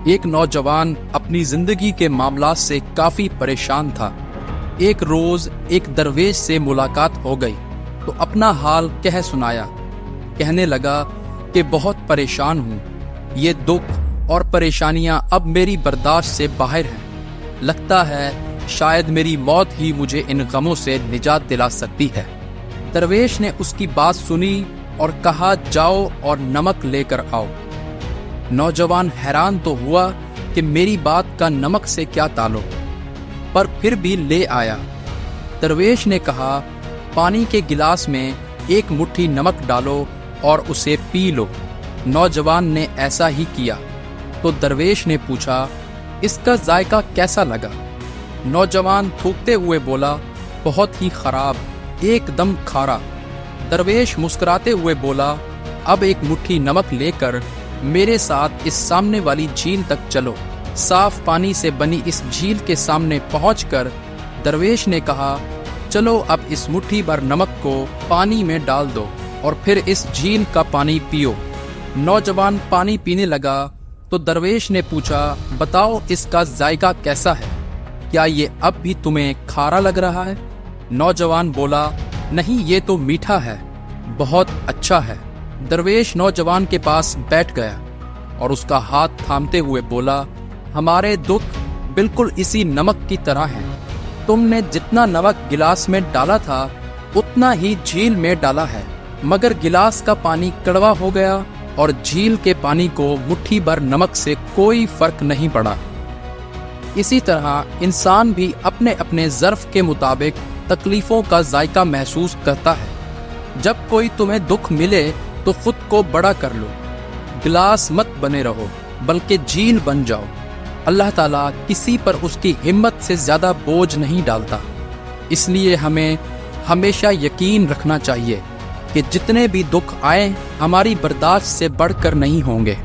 ایک نوجوان اپنی زندگی کے معاملات سے کافی پریشان تھا۔ ایک روز ایک درویش سے ملاقات ہو گئی تو اپنا حال کہہ سنایا۔ کہنے لگا کہ بہت پریشان ہوں، یہ دکھ اور پریشانیاں اب میری برداشت سے باہر ہیں۔ لگتا ہے شاید میری موت ہی مجھے ان غموں سے نجات دلا سکتی ہے۔ درویش نے اس کی بات سنی اور کہا، جاؤ اور نمک لے کر آؤ۔ نوجوان حیران تو ہوا کہ میری بات کا نمک سے کیا تعلق، پر پھر بھی لے آیا۔ درویش نے کہا، پانی کے گلاس میں ایک مٹھی نمک ڈالو اور اسے پی لو۔ نوجوان نے ایسا ہی کیا تو درویش نے پوچھا، اس کا ذائقہ کیسا لگا؟ نوجوان تھوکتے ہوئے بولا، بہت ہی خراب، ایک دم کھارا۔ درویش مسکراتے ہوئے بولا، اب ایک مٹھی نمک لے کر میرے ساتھ اس سامنے والی جھیل تک چلو۔ صاف پانی سے بنی اس جھیل کے سامنے پہنچ کر درویش نے کہا، چلو اب اس مٹھی بھر نمک کو پانی میں ڈال دو اور پھر اس جھیل کا پانی پیو۔ نوجوان پانی پینے لگا تو درویش نے پوچھا، بتاؤ اس کا ذائقہ کیسا ہے؟ کیا یہ اب بھی تمہیں کھارا لگ رہا ہے؟ نوجوان بولا، نہیں، یہ تو میٹھا ہے، بہت اچھا ہے۔ درویش نوجوان کے پاس بیٹھ گیا اور اس کا ہاتھ تھامتے ہوئے بولا، ہمارے دکھ بالکل اسی نمک کی طرح ہیں۔ تم نے جتنا نمک گلاس میں ڈالا تھا اتنا ہی جھیل میں ڈالا ہے، مگر گلاس کا پانی کڑوا ہو گیا اور جھیل کے پانی کو مٹھی بھر نمک سے کوئی فرق نہیں پڑا۔ اسی طرح انسان بھی اپنے اپنے ظرف کے مطابق تکلیفوں کا ذائقہ محسوس کرتا ہے۔ جب کوئی تمہیں دکھ ملے تو خود کو بڑا کر لو، گلاس مت بنے رہو بلکہ جھیل بن جاؤ۔ اللہ تعالیٰ کسی پر اس کی ہمت سے زیادہ بوجھ نہیں ڈالتا، اس لیے ہمیں ہمیشہ یقین رکھنا چاہیے کہ جتنے بھی دکھ آئیں ہماری برداشت سے بڑھ کر نہیں ہوں گے۔